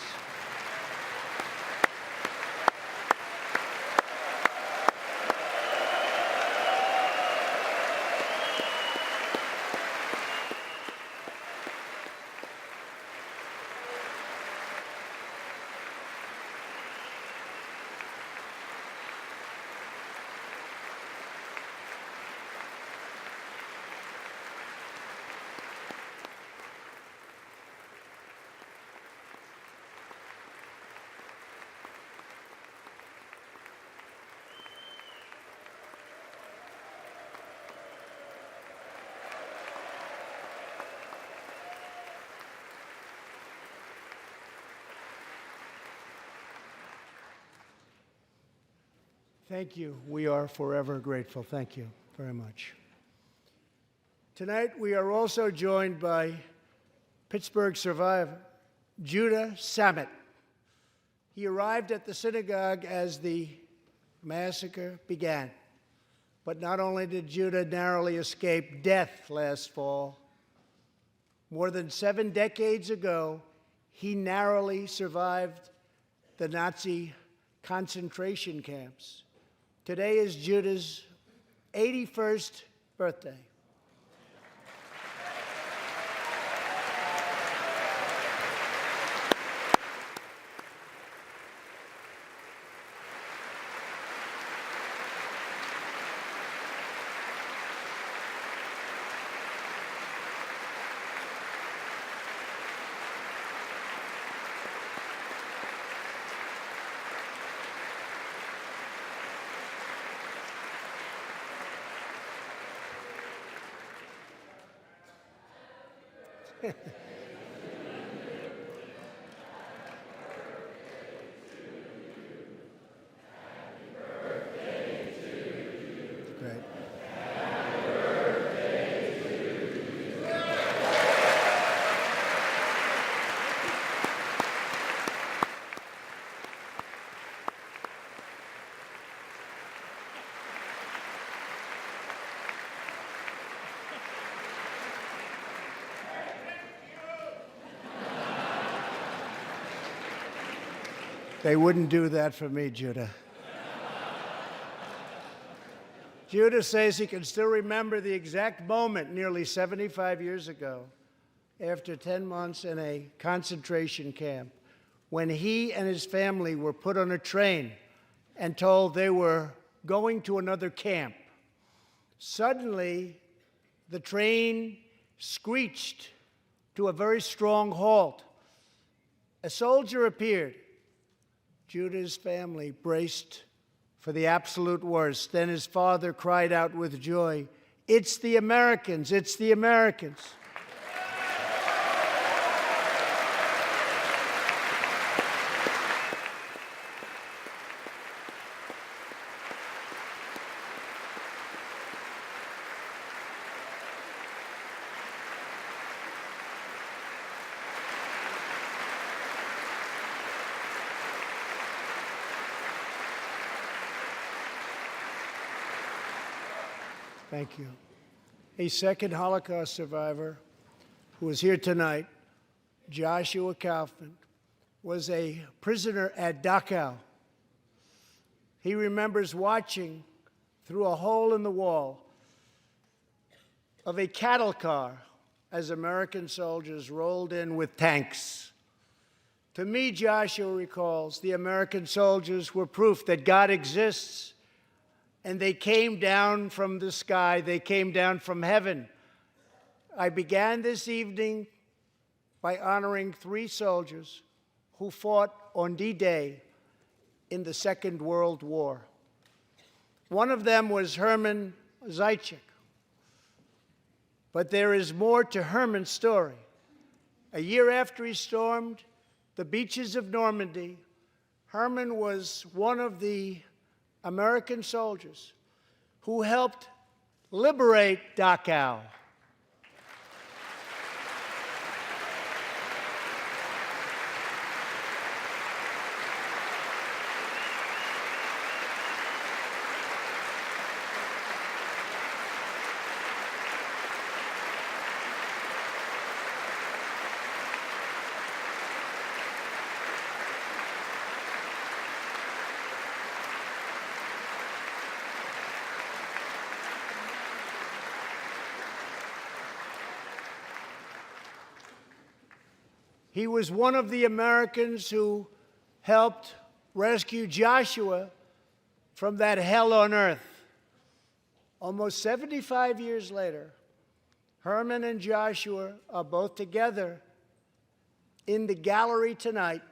Thank you. We are forever grateful. Thank you very much. Tonight, we are also joined by Pittsburgh survivor, Judah Samet. He arrived at the synagogue as the massacre began. But not only did Judah narrowly escape death last fall, more than 7 decades ago, he narrowly survived the Nazi concentration camps. Today is Judah's 81st birthday. Great. They wouldn't do that for me, Judah. Judah says he can still remember the exact moment nearly 75 years ago, after 10 months in a concentration camp, when he and his family were put on a train and told they were going to another camp. Suddenly, the train screeched to a very strong halt. A soldier appeared. Judah's family braced for the absolute worst. Then his father cried out with joy, "It's the Americans! It's the Americans!" Thank you. A second Holocaust survivor who is here tonight, Joshua Kaufman, was a prisoner at Dachau. He remembers watching through a hole in the wall of a cattle car as American soldiers rolled in with tanks. To me, Joshua recalls, the American soldiers were proof that God exists. And they came down from the sky. They came down from heaven. I began this evening by honoring 3 soldiers who fought on D-Day in the Second World War. One of them was Herman Zaitchik. But there is more to Herman's story. A year after he stormed the beaches of Normandy, Herman was one of the American soldiers who helped liberate Dachau. He was one of the Americans who helped rescue Joshua from that hell on earth. Almost 75 years later, Herman and Joshua are both together in the gallery tonight,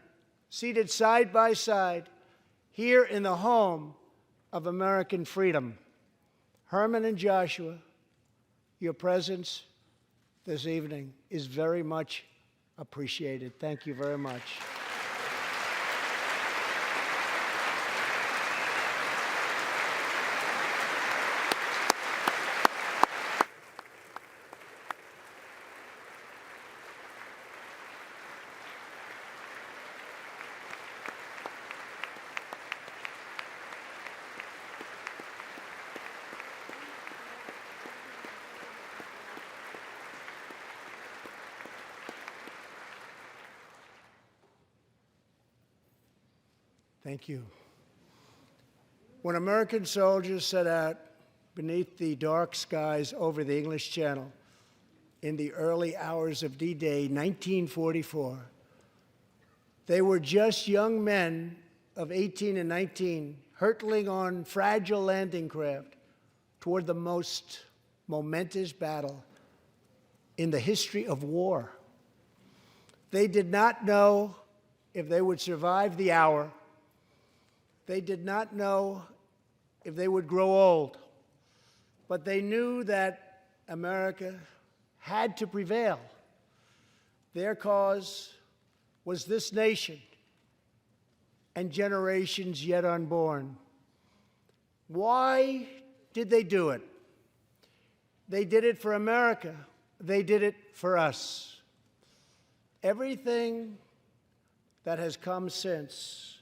seated side by side, here in the home of American freedom. Herman and Joshua, your presence this evening is very much appreciated. Thank you very much. Thank you. When American soldiers set out beneath the dark skies over the English Channel in the early hours of D-Day, 1944, they were just young men of 18 and 19, hurtling on fragile landing craft toward the most momentous battle in the history of war. They did not know if they would survive the hour. They did not know if they would grow old, but they knew that America had to prevail. Their cause was this nation and generations yet unborn. Why did they do it? They did it for America. They did it for us. Everything that has come since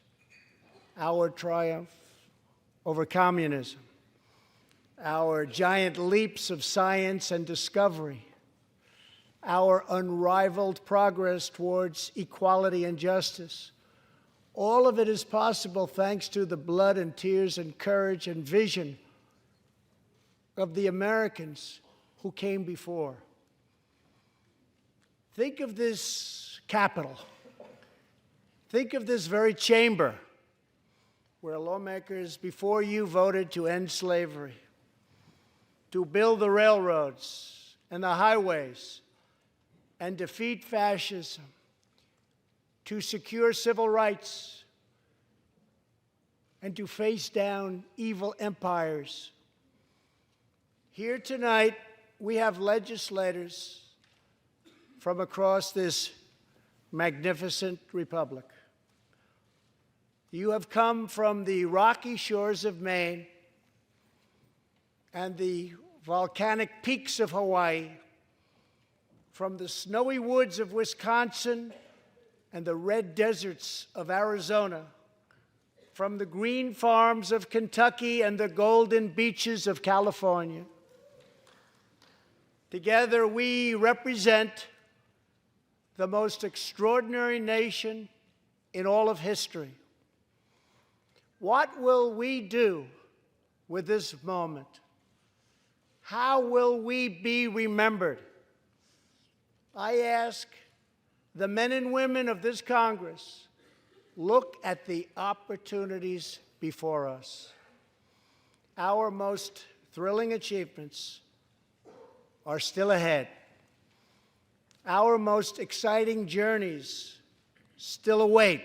our triumph over communism, our giant leaps of science and discovery, our unrivaled progress towards equality and justice, all of it is possible thanks to the blood and tears and courage and vision of the Americans who came before. Think of this Capitol. Think of this very chamber where lawmakers before you voted to end slavery, to build the railroads and the highways, and defeat fascism, to secure civil rights, and to face down evil empires. Here tonight, we have legislators from across this magnificent republic. You have come from the rocky shores of Maine and the volcanic peaks of Hawaii, from the snowy woods of Wisconsin and the red deserts of Arizona, from the green farms of Kentucky and the golden beaches of California. Together, we represent the most extraordinary nation in all of history. What will we do with this moment? How will we be remembered? I ask the men and women of this Congress, look at the opportunities before us. Our most thrilling achievements are still ahead. Our most exciting journeys still await.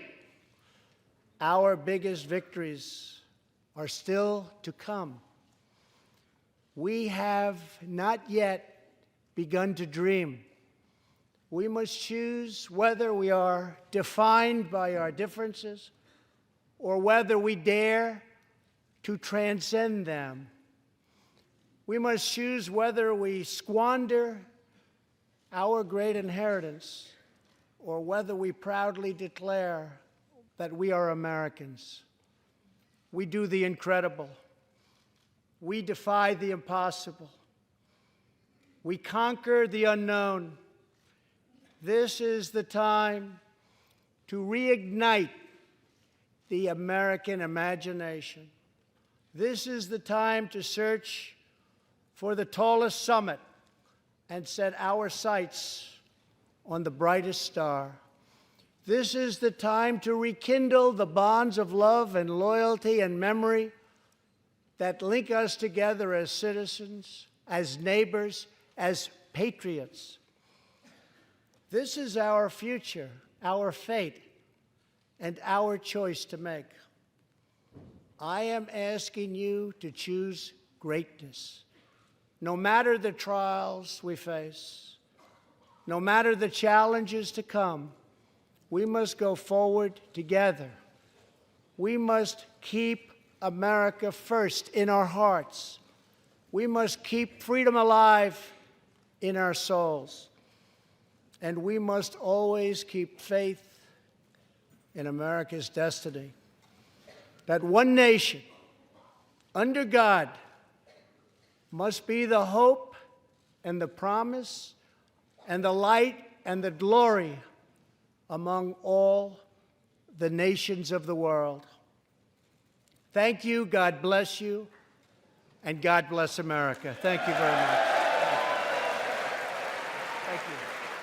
Our biggest victories are still to come. We have not yet begun to dream. We must choose whether we are defined by our differences or whether we dare to transcend them. We must choose whether we squander our great inheritance or whether we proudly declare that we are Americans. We do the incredible. We defy the impossible. We conquer the unknown. This is the time to reignite the American imagination. This is the time to search for the tallest summit and set our sights on the brightest star. This is the time to rekindle the bonds of love and loyalty and memory that link us together as citizens, as neighbors, as patriots. This is our future, our fate, and our choice to make. I am asking you to choose greatness. No matter the trials we face, no matter the challenges to come, we must go forward together. We must keep America first in our hearts. We must keep freedom alive in our souls. And we must always keep faith in America's destiny. That one nation, under God, must be the hope and the promise and the light and the glory among all the nations of the world. Thank you, God bless you, and God bless America. Thank you very much.